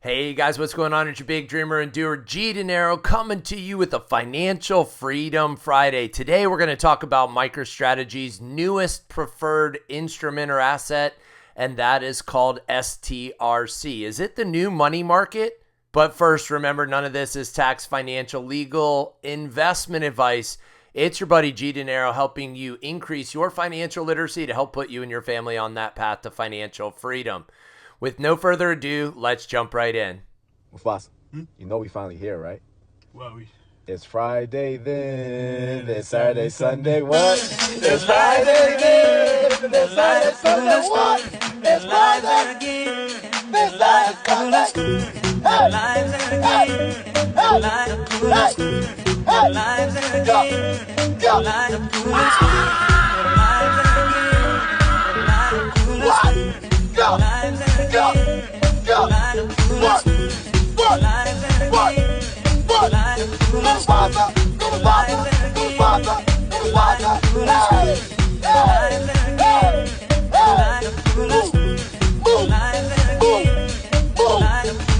Hey guys, what's going on? It's your big dreamer and doer, G Dinero, coming to you with a Financial Freedom Friday. Today we're going to talk about MicroStrategy's newest preferred instrument or asset, and that is called STRC. Is it the new money market? But first, remember, none of this is tax, financial, legal, investment advice. It's your buddy G Dinero helping you increase your financial literacy to help put you and your family on that path to financial freedom. With no further ado, let's jump right in. Mufasa, you know we finally here, right? Well, It's Friday then, it's Saturday, Sunday, what? It's Friday then, it's Saturday, Sunday, what? It's Friday again, it's Saturday, Sunday. Hey,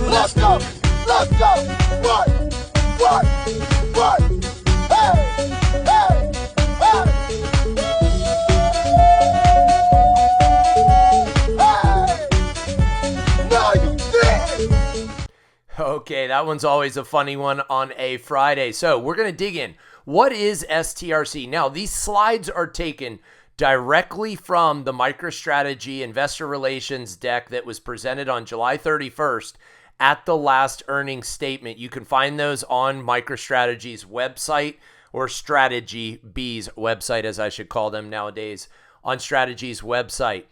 Let's go. What? Okay, that one's always a funny one on a Friday. So we're going to dig in. What is STRC? Now, these slides are taken directly from the MicroStrategy Investor Relations deck that was presented on July 31st at the last earnings statement. You can find those on MicroStrategy's website, or Strategy B's website, as I should call them nowadays, on Strategy's website.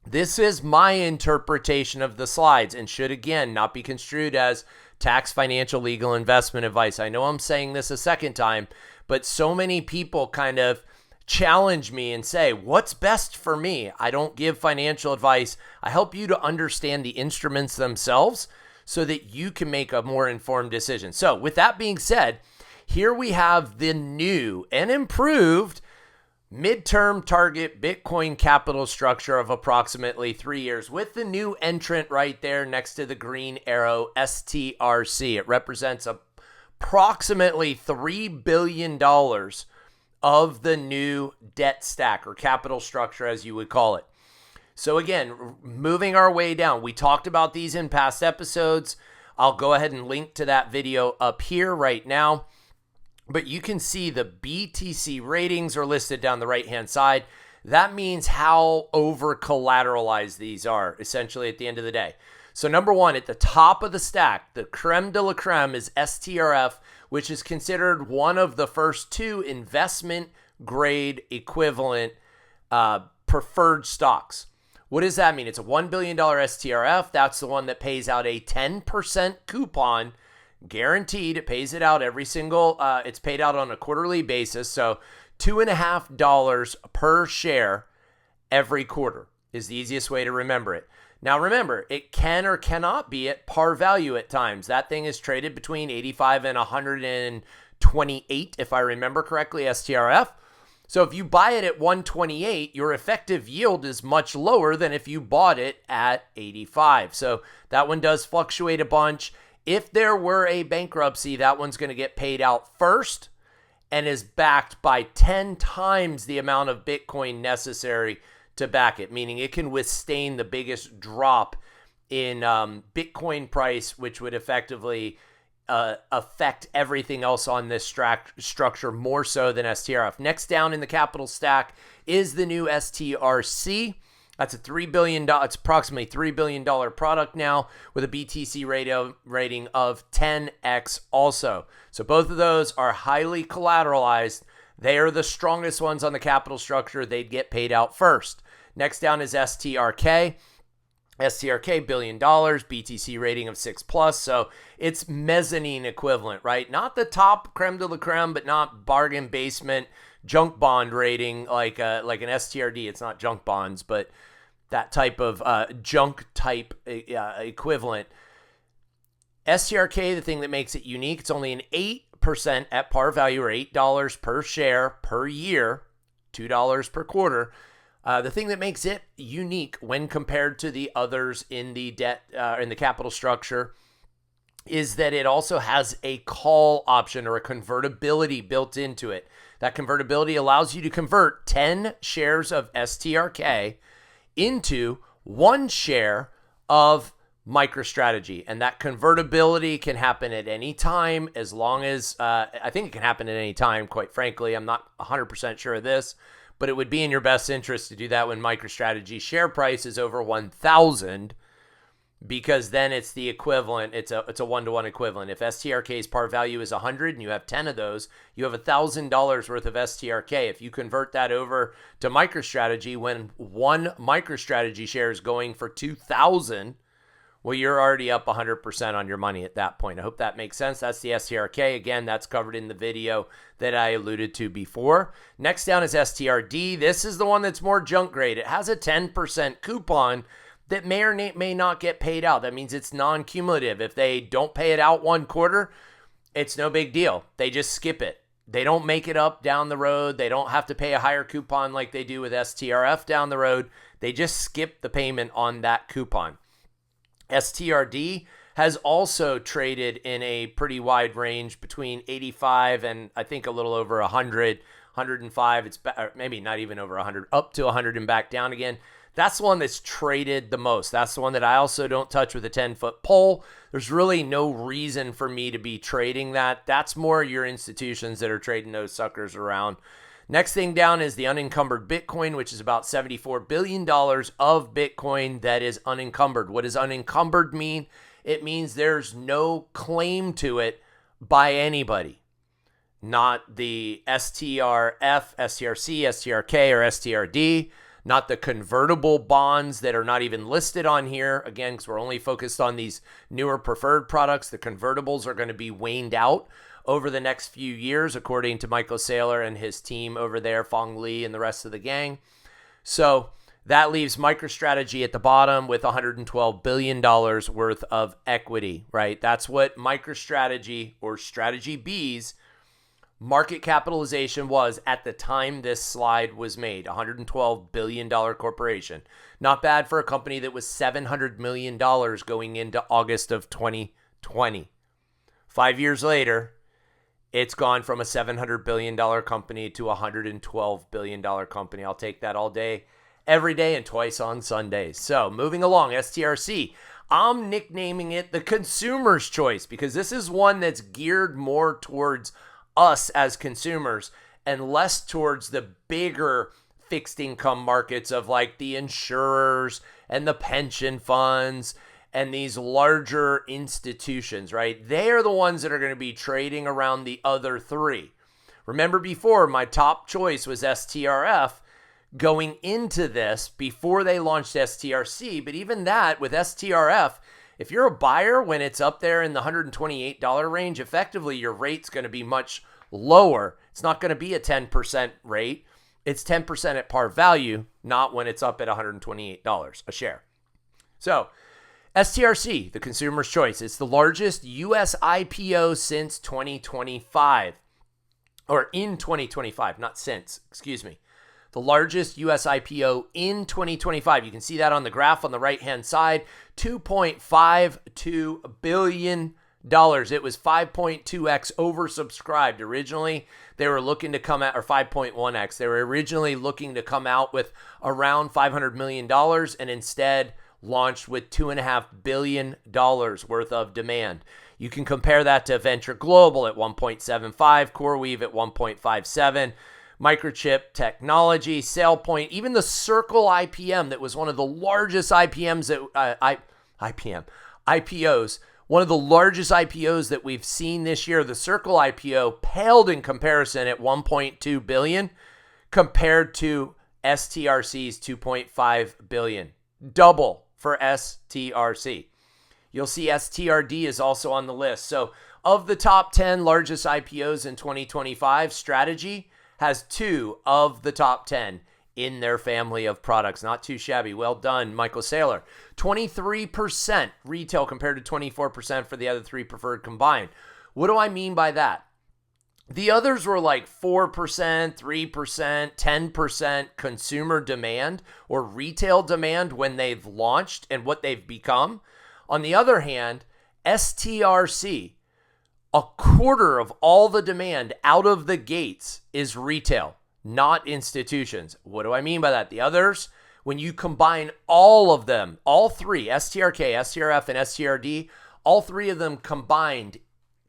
This is my interpretation of the slides and should, again, not be construed as tax, financial, legal, investment advice. I know I'm saying this a second time, but so many people kind of challenge me and say, what's best for me? I don't give financial advice. I help you to understand the instruments themselves so that you can make a more informed decision. So with that being said, here we have the new and improved midterm target Bitcoin capital structure of approximately 3 years with the new entrant right there next to the green arrow, STRC. It represents approximately $3 billion of the new debt stack, or capital structure as you would call it. So again, moving our way down, we talked about these in past episodes. I'll go ahead and link to that video up here right now. But you can see the BTC ratings are listed down the right-hand side. That means how over-collateralized these are, essentially, at the end of the day. So number one, at the top of the stack, the creme de la creme is STRF, which is considered one of the first two investment-grade equivalent preferred stocks. What does that mean? It's a $1 billion STRF. That's the one that pays out a 10% coupon, guaranteed. It pays it out every single, it's paid out on a quarterly basis. So $2.50 per share every quarter is the easiest way to remember it. Now remember, it can or cannot be at par value at times. That thing is traded between 85 and 128, if I remember correctly, STRF. So if you buy it at 128, your effective yield is much lower than if you bought it at 85. So that one does fluctuate a bunch. If there were a bankruptcy, that one's going to get paid out first and is backed by 10 times the amount of Bitcoin necessary to back it, meaning it can withstand the biggest drop in Bitcoin price, which would effectively affect everything else on this structure more so than STRF. Next down in the capital stack is the new STRC. That's a $3 billion, it's approximately $3 billion product now with a BTC rating of 10x also. So both of those are highly collateralized. They are the strongest ones on the capital structure. They'd get paid out first. Next down is STRK. STRK, $1 billion, BTC rating of 6+. So it's mezzanine equivalent, right? Not the top creme de la creme, but not bargain basement junk bond rating like an STRD. It's not junk bonds, but that type of junk type equivalent. STRK, the thing that makes it unique, it's only an 8% at par value, or $8 per share per year, $2 per quarter The thing that makes it unique when compared to the others in the debt in the capital structure is that it also has a call option or a convertibility built into it. That convertibility allows you to convert 10 shares of STRK into 1 share of MicroStrategy. And that convertibility can happen at any time, as long as, I think it can happen at any time, quite frankly. I'm not 100% sure of this, but it would be in your best interest to do that when MicroStrategy share price is over 1,000, because then it's the equivalent. It's a 1-to-1 equivalent. If STRK's par value is 100 and you have 10 of those, you have $1,000 worth of STRK. If you convert that over to MicroStrategy when 1 MicroStrategy share is going for 2,000, well, you're already up 100% on your money at that point. I hope that makes sense. That's the STRK. Again, that's covered in the video that I alluded to before. Next down is STRD. This is the one that's more junk grade. It has a 10% coupon that may or may not get paid out. That means it's non-cumulative. If they don't pay it out 1 quarter, it's no big deal. They just skip it. They don't make it up down the road. They don't have to pay a higher coupon like they do with STRF down the road. They just skip the payment on that coupon. STRD has also traded in a pretty wide range between 85 and I think a little over 100, 105. It's maybe not even over 100, up to 100 and back down again. That's the one that's traded the most. That's the one that I also don't touch with a 10-foot pole. There's really no reason for me to be trading that. That's more your institutions that are trading those suckers around. Next thing down is the unencumbered Bitcoin, which is about $74 billion of Bitcoin that is unencumbered. What does unencumbered mean? It means there's no claim to it by anybody. Not the STRF, STRC, STRK, or STRD. Not the convertible bonds that are not even listed on here. Again, because we're only focused on these newer preferred products. The convertibles are going to be waned out over the next few years, according to Michael Saylor and his team over there, Fong Li and the rest of the gang. So that leaves MicroStrategy at the bottom with $112 billion worth of equity, right? That's what MicroStrategy or Strategy B's market capitalization was at the time this slide was made. $112 billion corporation. Not bad for a company that was $700 million going into August of 2020. 5 years later, it's gone from a $700 billion company to a $112 billion company. I'll take that all day, every day, and twice on Sundays. So moving along, STRC. I'm nicknaming it the consumer's choice because this is one that's geared more towards us as consumers and less towards the bigger fixed income markets of like the insurers and the pension funds and these larger institutions, right? They are the ones that are going to be trading around the other 3. Remember before, my top choice was STRF going into this before they launched STRC. But even that, with STRF, if you're a buyer when it's up there in the $128 range, effectively your rate's going to be much lower. It's not going to be a 10% rate. It's 10% at par value, not when it's up at $128 a share. So STRC, the consumer's choice. It's the largest U.S. IPO since 2025. Or in 2025, not since, excuse me. The largest U.S. IPO in 2025. You can see that on the graph on the right-hand side. $2.52 billion. It was 5.2x oversubscribed. Originally, they were looking to come out, or 5.1x. They were originally looking to come out with around $500 million and instead launched with $2.5 billion worth of demand. You can compare that to Venture Global at 1.75, CoreWeave at 1.57, Microchip Technology, SailPoint, even the Circle IPM that was one of the largest IPOs, one of the largest IPOs that we've seen this year. The Circle IPO paled in comparison at 1.2 billion compared to STRC's 2.5 billion. Double for STRC. You'll see STRD is also on the list. So of the top 10 largest IPOs in 2025, Strategy has 2 of the top 10 in their family of products. Not too shabby. Well done, Michael Saylor. 23% retail compared to 24% for the other 3 preferred combined. What do I mean by that? The others were like 4%, 3%, 10% consumer demand or retail demand when they've launched and what they've become. On the other hand, STRC, a quarter of all the demand out of the gates is retail, not institutions. What do I mean by that? The others, when you combine all of them, all three, STRK, STRF, and STRD, all three of them combined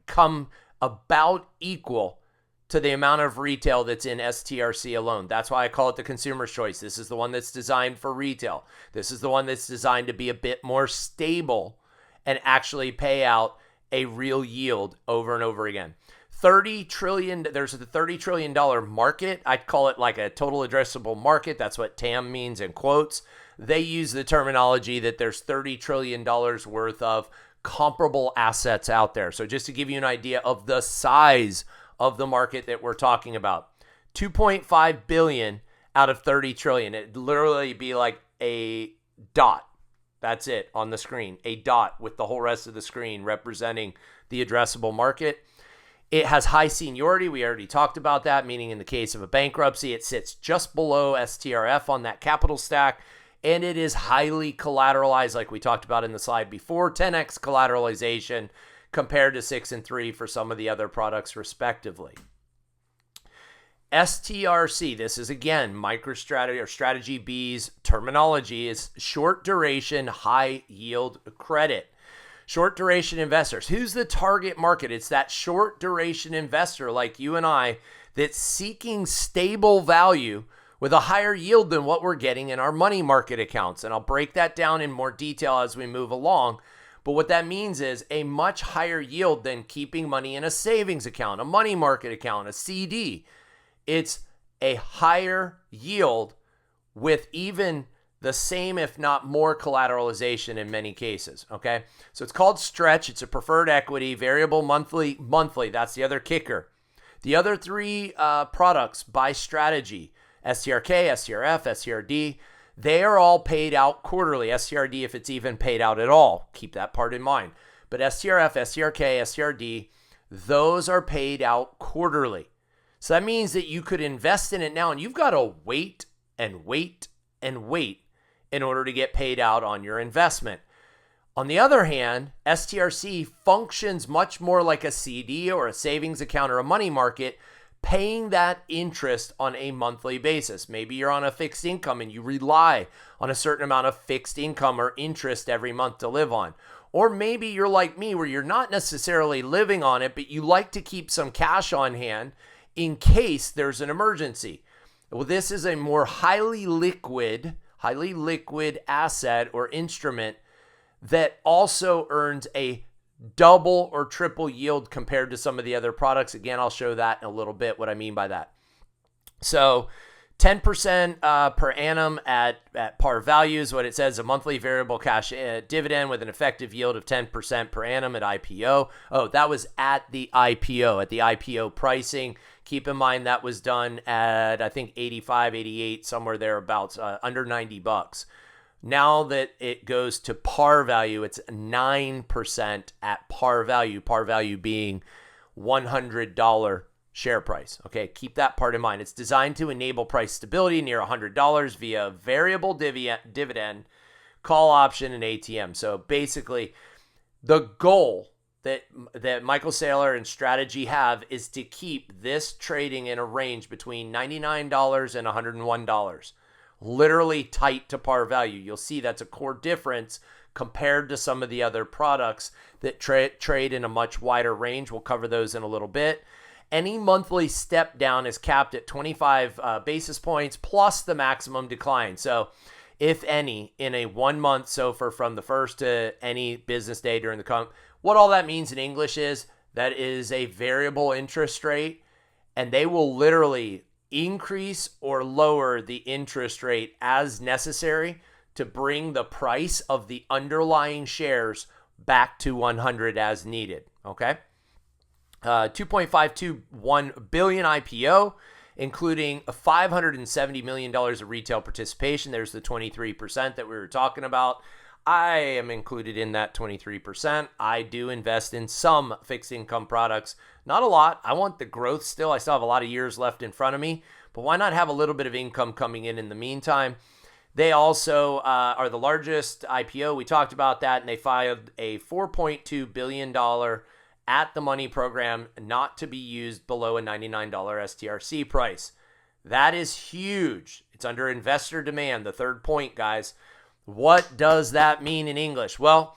come about equal to the amount of retail that's in STRC alone. That's why I call it the consumer's choice. This is the one that's designed for retail. This is the one that's designed to be a bit more stable and actually pay out a real yield over and over again. 30 trillion, there's a $30 trillion market. I'd call it like a total addressable market. That's what TAM means in quotes. They use the terminology that there's $30 trillion worth of comparable assets out there. So just to give you an idea of the size of the market that we're talking about, 2.5 billion out of 30 trillion. It'd literally be like a dot. That's it on the screen, a dot with the whole rest of the screen representing the addressable market. It has high seniority. We already talked about that, meaning in the case of a bankruptcy, it sits just below STRF on that capital stack, and it is highly collateralized, like we talked about in the slide before, 10x collateralization compared to 6 and 3 for some of the other products respectively. STRC, this is again MicroStrategy or Strategy B's terminology, is short duration, high yield credit. Short duration investors. Who's the target market? It's that short duration investor like you and I that's seeking stable value with a higher yield than what we're getting in our money market accounts. And I'll break that down in more detail as we move along. But what that means is a much higher yield than keeping money in a savings account, a money market account, a CD. It's a higher yield with even the same, if not more, collateralization in many cases, okay? So it's called Stretch. It's a preferred equity, variable monthly. That's the other kicker. The other three products by strategy, STRK, STRF, STRD, they are all paid out quarterly. STRD, if it's even paid out at all. Keep that part in mind. But STRF, STRK, STRD, those are paid out quarterly. So that means that you could invest in it now, and you've got to wait and wait and wait in order to get paid out on your investment. On the other hand, STRC functions much more like a CD or a savings account or a money market, paying that interest on a monthly basis. Maybe you're on a fixed income and you rely on a certain amount of fixed income or interest every month to live on. Or maybe you're like me where you're not necessarily living on it, but you like to keep some cash on hand in case there's an emergency. Well, this is a more highly liquid asset or instrument that also earns a double or triple yield compared to some of the other products. Again, I'll show that in a little bit, what I mean by that. So 10% per annum at par value is what it says, a monthly variable cash dividend with an effective yield of 10% per annum at IPO. Oh, that was at the IPO pricing. Keep in mind that was done at, I think, 85, 88, somewhere thereabouts, under $90. Now that it goes to par value, it's 9% at par value being $100 share price. Okay, keep that part in mind. It's designed to enable price stability near $100 via variable dividend, call option, and ATM. So basically, the goal that Michael Saylor and Strategy have is to keep this trading in a range between $99 and $101, literally tight to par value. You'll see that's a core difference compared to some of the other products that trade in a much wider range. We'll cover those in a little bit. Any monthly step down is capped at 25 basis points plus the maximum decline. So if any, in a 1 month SOFR from the first to any business day during the what all that means in English is that is a variable interest rate, and they will literally increase or lower the interest rate as necessary to bring the price of the underlying shares back to 100 as needed. Okay. 2.521 billion IPO, including a $570 million of retail participation. There's the 23% that we were talking about. I am included in that 23%. I do invest in some fixed income products. Not a lot. I want the growth still. I still have a lot of years left in front of me, but why not have a little bit of income coming in the meantime? They also are the largest IPO. We talked about that, and they filed a $4.2 billion at-the-money program not to be used below a $99 STRC price. That is huge. It's under investor demand, the third point, guys. What does that mean in English? Well,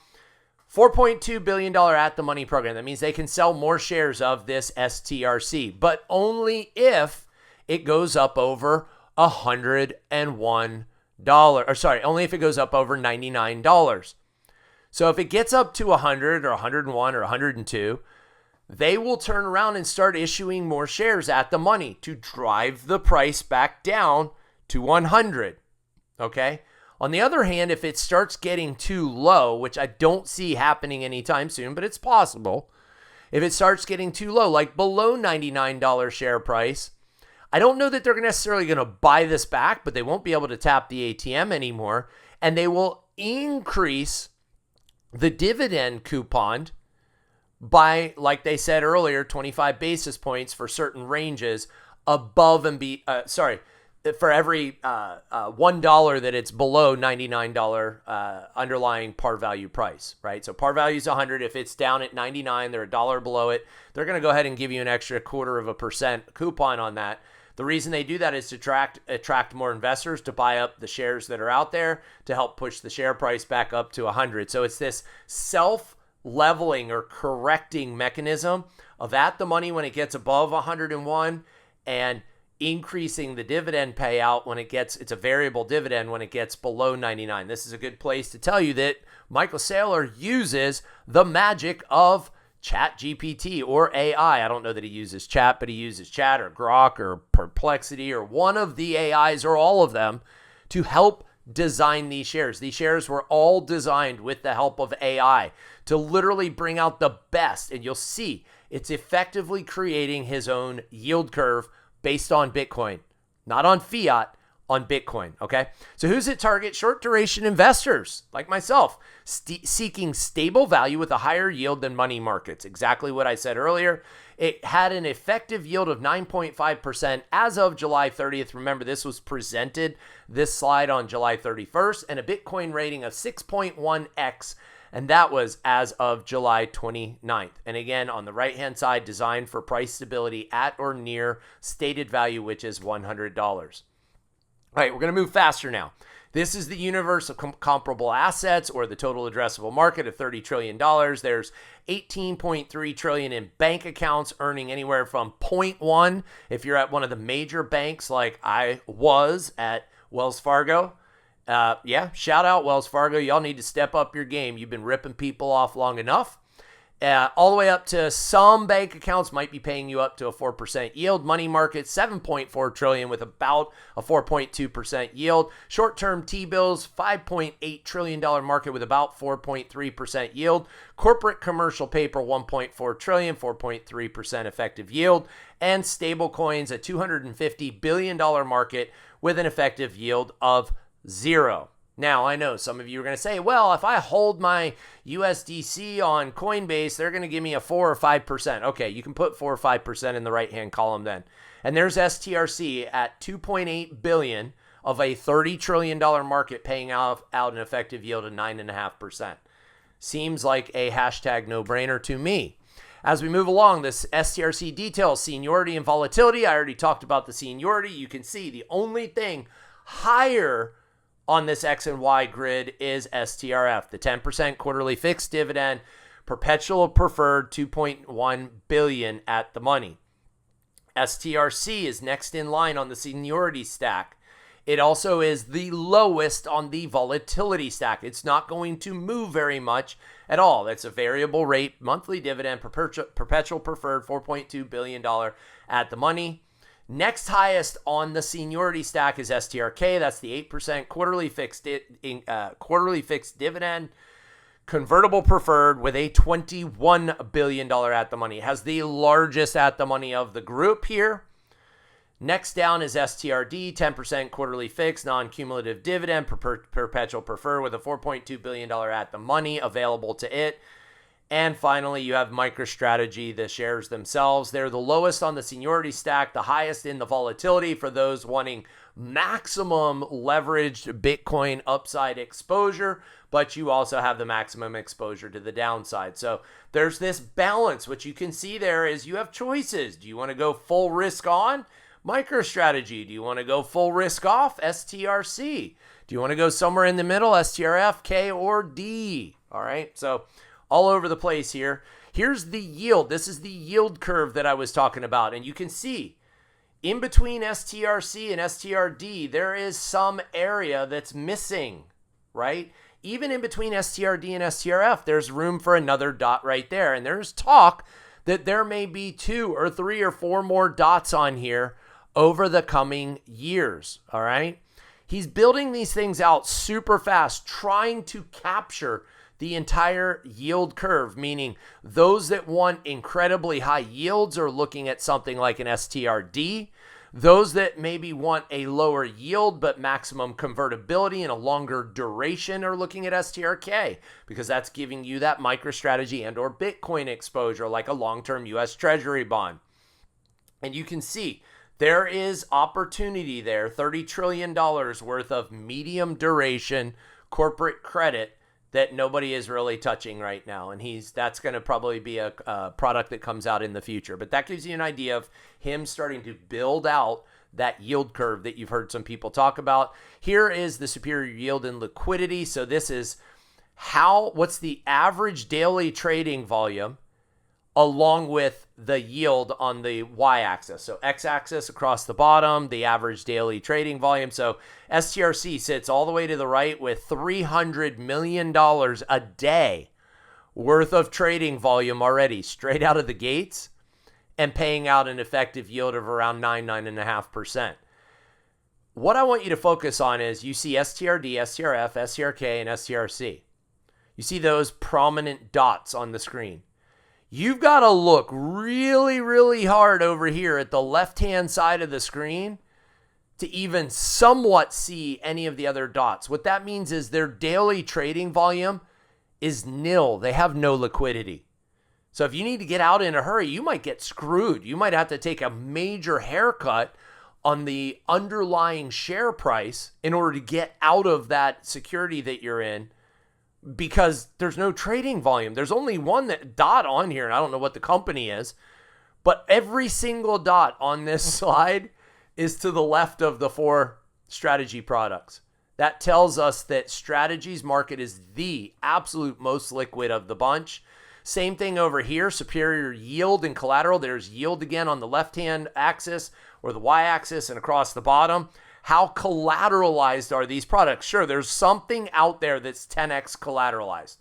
$4.2 billion at-the-money program. That means they can sell more shares of this STRC, but only if it goes up over $101. Only if it goes up over $99. So if it gets up to 100 or 101 or 102, they will turn around and start issuing more shares at the money to drive the price back down to 100. Okay? On the other hand, if it starts getting too low, which I don't see happening anytime soon, but it's possible, if it starts getting too low, like below $99 share price, I don't know that they're necessarily going to buy this back, but they won't be able to tap the ATM anymore, and they will increase the dividend coupon by, like they said earlier, 25 basis points for certain ranges above and for every $1 that it's below $99 underlying par value price, right? So par value is 100. If it's down at 99, they're $1 below it. They're going to go ahead and give you an extra 0.25% coupon on that. The reason they do that is to attract more investors to buy up the shares that are out there to help push the share price back up to 100. So it's this self-leveling or correcting mechanism of at the money when it gets above 101 and increasing the dividend payout when it's a variable dividend when it gets below 99. This is a good place to tell you that Michael Saylor uses the magic of Chat GPT or AI. I don't know that he uses chat, but he uses chat or Grok or Perplexity or one of the AIs or all of them to help design these shares. These shares were all designed with the help of AI to literally bring out the best. And you'll see it's effectively creating his own yield curve based on Bitcoin, not on fiat, on Bitcoin, okay? So who's it target? Short duration investors like myself, seeking stable value with a higher yield than money markets. Exactly what I said earlier. It had an effective yield of 9.5% as of July 30th. Remember, this was presented, this slide, on July 31st, and a Bitcoin rating of 6.1x, and that was as of July 29th. And again, on the right-hand side, designed for price stability at or near stated value, which is $100. All right, we're going to move faster now. This is the universe of comparable assets, or the total addressable market of $30 trillion. There's $18.3 trillion in bank accounts earning anywhere from 0.1 if you're at one of the major banks like I was at Wells Fargo. Shout out Wells Fargo. Y'all need to step up your game. You've been ripping people off long enough. All the way up to some bank accounts might be paying you up to a 4% yield. Money market, $7.4 trillion with about a 4.2% yield. Short-term T-bills, $5.8 trillion market with about 4.3% yield. Corporate commercial paper, $1.4 trillion, 4.3% effective yield. And stable coins, a $250 billion market with an effective yield of 0. Now, I know some of you are going to say, well, if I hold my USDC on Coinbase, they're going to give me a 4 or 5%. Okay, you can put 4 or 5% in the right-hand column then. And there's STRC at $2.8 billion of a $30 trillion market paying out an effective yield of 9.5%. Seems like a hashtag no-brainer to me. As we move along, this STRC details seniority and volatility. I already talked about the seniority. You can see the only thing higher on this X and Y grid is STRF, the 10% quarterly fixed dividend, perpetual preferred, $2.1 billion at the money. STRC is next in line on the seniority stack. It also is the lowest on the volatility stack. It's not going to move very much at all. That's a variable rate, monthly dividend, perpetual preferred, $4.2 billion at the money. Next highest on the seniority stack is STRK. That's the 8% quarterly fixed dividend, convertible preferred with a $21 billion at the money. It has the largest at the money of the group here. Next down is STRD, 10% quarterly fixed, non-cumulative dividend, perpetual preferred with a $4.2 billion at the money available to it. And finally, you have MicroStrategy, the shares themselves. They're the lowest on the seniority stack, the highest in the volatility for those wanting maximum leveraged Bitcoin upside exposure, but you also have the maximum exposure to the downside. So there's this balance. What you can see there is you have choices. Do you want to go full risk on? MicroStrategy. Do you want to go full risk off? STRC. Do you want to go somewhere in the middle? STRF, K, or D. All right. So all over the place here. Here's the yield. This is the yield curve that I was talking about. And you can see in between STRC and STRD, there is some area that's missing, right? Even in between STRD and STRF, there's room for another dot right there. And there's talk that there may be 2 or 3 or 4 more dots on here over the coming years, all right? He's building these things out super fast, trying to capture the entire yield curve, meaning those that want incredibly high yields are looking at something like an STRD. Those that maybe want a lower yield but maximum convertibility and a longer duration are looking at STRK because that's giving you that MicroStrategy and or Bitcoin exposure like a long-term US Treasury bond. And you can see there is opportunity there, $30 trillion worth of medium duration corporate credit that nobody is really touching right now. And that's going to probably be a product that comes out in the future. But that gives you an idea of him starting to build out that yield curve that you've heard some people talk about. Here is the superior yield and liquidity. So this is what's the average daily trading volume along with the yield on the y-axis. So x-axis across the bottom, the average daily trading volume. So STRC sits all the way to the right with $300 million a day worth of trading volume already straight out of the gates and paying out an effective yield of around 9.5%. What I want you to focus on is you see STRD, STRF, STRK, and STRC. You see those prominent dots on the screen. You've got to look really, really hard over here at the left-hand side of the screen to even somewhat see any of the other dots. What that means is their daily trading volume is nil. They have no liquidity. So if you need to get out in a hurry, you might get screwed. You might have to take a major haircut on the underlying share price in order to get out of that security that you're in, because there's no trading volume. There's only one dot on here, and I don't know what the company is, but every single dot on this slide is to the left of the 4 strategy products. That tells us that strategies market is the absolute most liquid of the bunch. Same thing over here, superior yield and collateral. There's yield again on the left-hand axis or the y-axis and across the bottom. How collateralized are these products? Sure, there's something out there that's 10x collateralized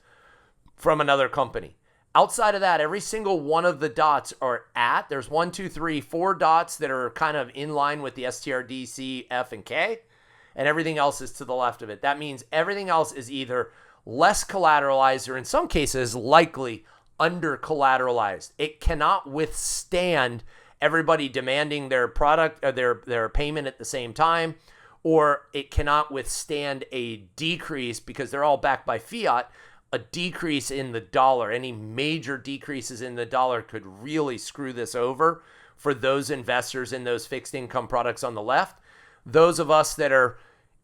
from another company. Outside of that, every single one of the dots are there's 1, 2, 3, 4 dots that are kind of in line with the STRD, C, F, and K, and everything else is to the left of it. That means everything else is either less collateralized or in some cases likely under collateralized. It cannot withstand everybody demanding their product or their payment at the same time, or it cannot withstand a decrease because they're all backed by fiat, a decrease in the dollar. Any major decreases in the dollar could really screw this over for those investors in those fixed income products on the left. Those of us that are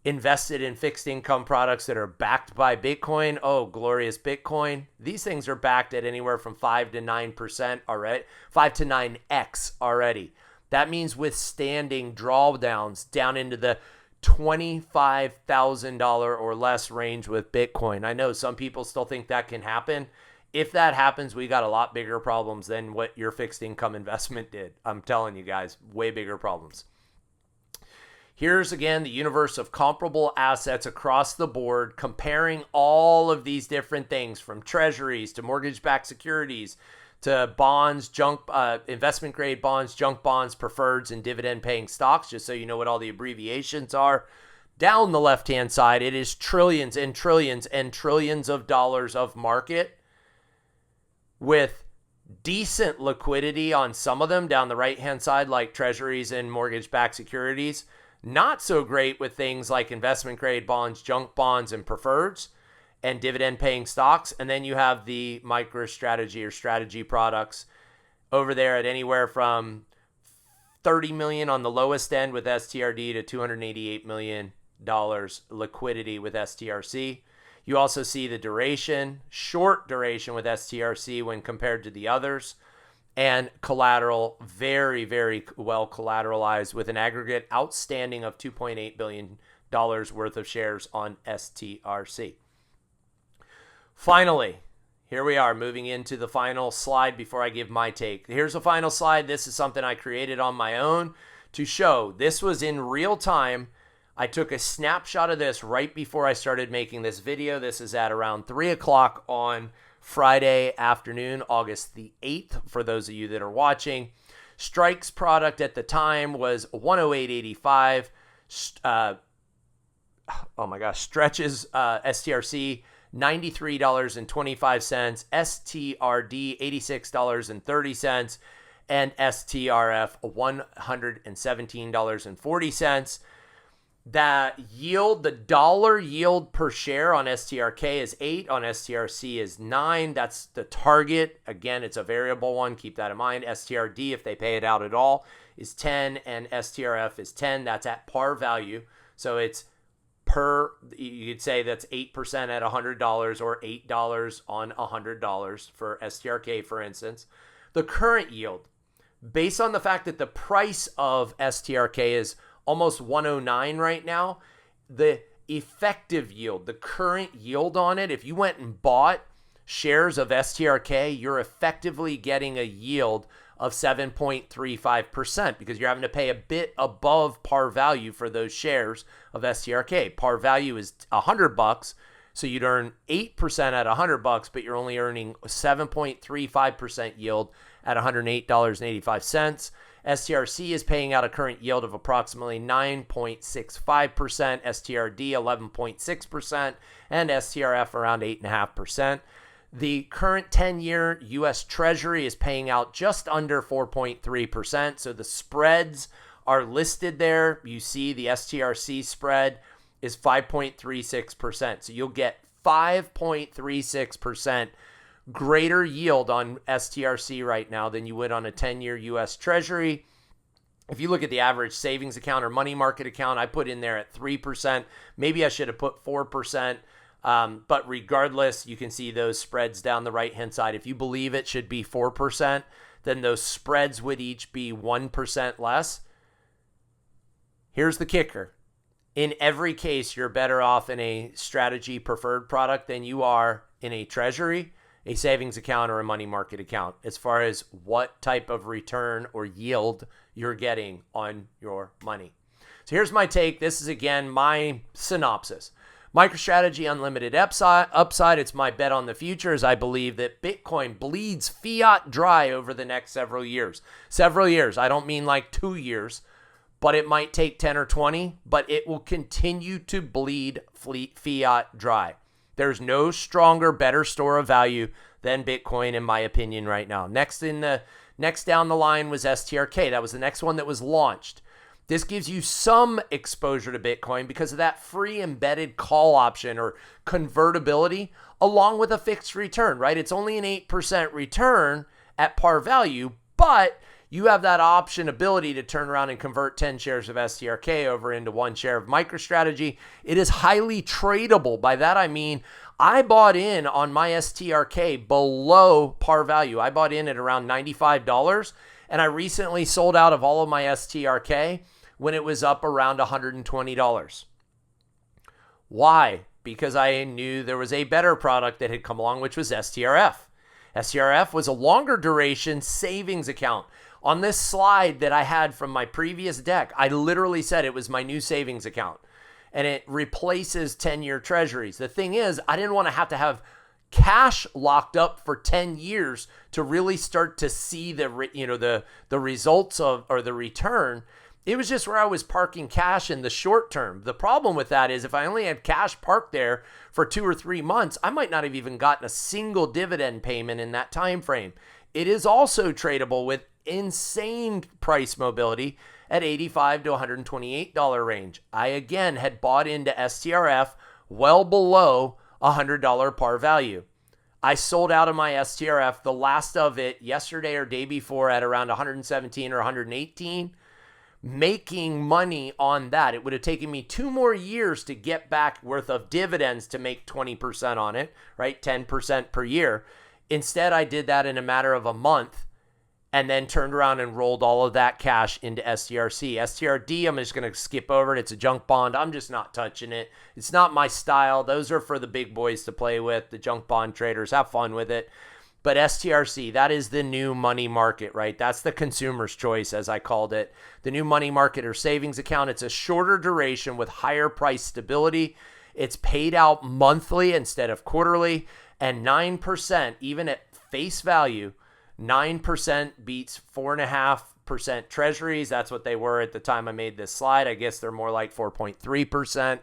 invested in fixed income products that are backed by Bitcoin, oh, glorious Bitcoin. These things are backed at anywhere from 5 to 9% already, 5 to 9x already. That means withstanding drawdowns down into the $25,000 or less range with Bitcoin. I know some people still think that can happen. If that happens, we got a lot bigger problems than what your fixed income investment did. I'm telling you guys, way bigger problems. Here's again the universe of comparable assets across the board, comparing all of these different things from treasuries to mortgage-backed securities to bonds, investment grade bonds, junk bonds, preferreds, and dividend-paying stocks, just so you know what all the abbreviations are. Down the left-hand side, it is trillions and trillions and trillions of dollars of market with decent liquidity on some of them down the right-hand side, like treasuries and mortgage-backed securities. Not so great with things like investment-grade bonds, junk bonds, and preferreds, and dividend-paying stocks. And then you have the MicroStrategy or strategy products over there at anywhere from $30 million on the lowest end with STRD to $288 million liquidity with STRC. You also see the duration, short duration with STRC when compared to the others, and collateral, very, very well collateralized with an aggregate outstanding of $2.8 billion worth of shares on STRC. Finally, here we are moving into the final slide before I give my take. Here's the final slide. This is something I created on my own to show. This was in real time. I took a snapshot of this right before I started making this video. This is at around 3 o'clock on Friday afternoon, August the 8th, for those of you that are watching. Strike's product at the time was 108.85. Stretches STRC $93.25, STRD $86.30, and STRF $117.40. That yield, the dollar yield per share on STRK is 8, on STRC is 9. That's the target. Again, it's a variable one. Keep that in mind. STRD, if they pay it out at all, is 10, and STRF is 10. That's at par value. So it's you could say that's 8% at $100 or $8 on $100 for STRK, for instance. The current yield, based on the fact that the price of STRK is almost 109 right now, the effective yield, the current yield on it, if you went and bought shares of STRK, you're effectively getting a yield of 7.35% because you're having to pay a bit above par value for those shares of STRK. Par value is $100, so you'd earn 8% at $100, but you're only earning 7.35% yield at $108.85. STRC is paying out a current yield of approximately 9.65%, STRD 11.6%, and STRF around 8.5%. The current 10-year U.S. Treasury is paying out just under 4.3%. So the spreads are listed there. You see the STRC spread is 5.36%. So you'll get 5.36% greater yield on STRC right now than you would on a 10-year U.S. Treasury. If you look at the average savings account or money market account, I put in there at 3%. Maybe I should have put 4%. But regardless, you can see those spreads down the right-hand side. If you believe it should be 4%, then those spreads would each be 1% less. Here's the kicker. In every case, you're better off in a strategy preferred product than you are in a treasury, a savings account, or a money market account as far as what type of return or yield you're getting on your money. So here's my take. This is, again, my synopsis. MicroStrategy unlimited upside. It's my bet on the future, as I believe that Bitcoin bleeds fiat dry over the next several years. Several years. I don't mean like 2 years, but it might take 10 or 20, but it will continue to bleed fiat dry. There's no stronger, better store of value than Bitcoin, in my opinion, right now. Next down the line was STRK. That was the next one that was launched. This gives you some exposure to Bitcoin because of that free embedded call option or convertibility, along with a fixed return, right? It's only an 8% return at par value, but you have that option ability to turn around and convert 10 shares of STRK over into 1 share of MicroStrategy. It is highly tradable. By that, I mean, I bought in on my STRK below par value. I bought in at around $95, and I recently sold out of all of my STRK when it was up around $120. Why? Because I knew there was a better product that had come along, which was STRF. STRF was a longer duration savings account. On this slide that I had from my previous deck, I literally said it was my new savings account, and it replaces 10-year treasuries. The thing is, I didn't want to have cash locked up for 10 years to really start to see the results of, or the return. It was just where I was parking cash in the short term. The problem with that is if I only had cash parked there for 2 or 3 months, I might not have even gotten a single dividend payment in that time frame. It is also tradable with insane price mobility at $85 to $128 range. I again had bought into STRF well below $100 par value. I sold out of my STRF, the last of it yesterday or day before at around 117 or 118, making money on that. It would have taken me 2 more years to get back worth of dividends to make 20% on it, right? 10% per year. Instead, I did that in a matter of a month and then turned around and rolled all of that cash into STRC. STRD, I'm just going to skip over it. It's a junk bond. I'm just not touching it. It's not my style. Those are for the big boys to play with, the junk bond traders. Have fun with it. But STRC, that is the new money market, right? That's the consumer's choice, as I called it. The new money market or savings account. It's a shorter duration with higher price stability. It's paid out monthly instead of quarterly. And 9%, even at face value, 9% beats 4.5% treasuries. That's what they were at the time I made this slide. I guess they're more like 4.3%.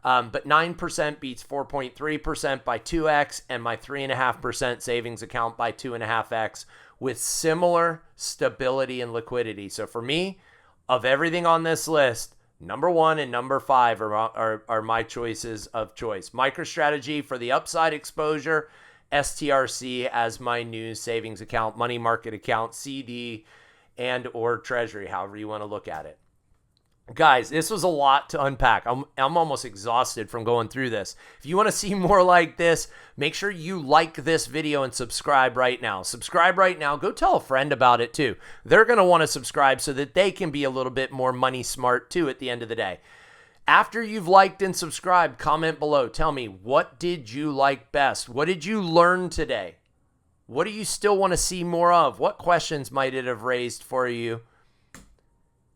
But 9% beats 4.3% by 2x and my 3.5% savings account by 2.5x with similar stability and liquidity. So for me, of everything on this list, number 1 and number 5 are my choices of choice. MicroStrategy for the upside exposure, STRC as my new savings account, money market account, CD, and or treasury, however you want to look at it. Guys, this was a lot to unpack. I'm almost exhausted from going through this. If you want to see more like this, make sure you like this video and subscribe right now. Subscribe right now. Go tell a friend about it too. They're going to want to subscribe so that they can be a little bit more money smart too at the end of the day. After you've liked and subscribed, comment below. Tell me, what did you like best? What did you learn today? What do you still want to see more of? What questions might it have raised for you?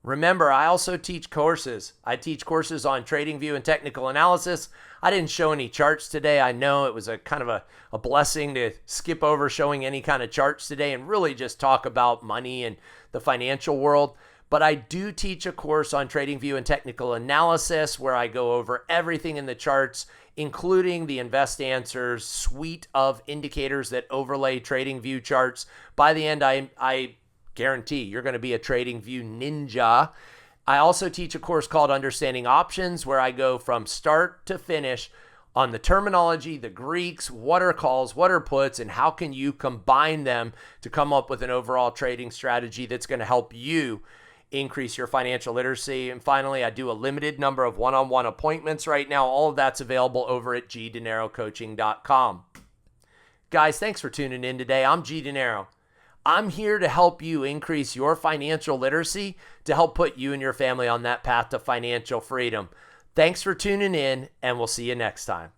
Remember, I also teach courses. I teach courses on TradingView and technical analysis. I didn't show any charts today. I know it was a kind of a blessing to skip over showing any kind of charts today and really just talk about money and the financial world. But I do teach a course on TradingView and technical analysis where I go over everything in the charts, including the Invest Answers suite of indicators that overlay TradingView charts. By the end, I guarantee you're going to be a TradingView ninja. I also teach a course called Understanding Options where I go from start to finish on the terminology, the Greeks, what are calls, what are puts, and how can you combine them to come up with an overall trading strategy that's going to help you increase your financial literacy. And finally, I do a limited number of one-on-one appointments right now. All of that's available over at gdenarocoaching.com. Guys, thanks for tuning in today. I'm G Denaro. I'm here to help you increase your financial literacy to help put you and your family on that path to financial freedom. Thanks for tuning in, and we'll see you next time.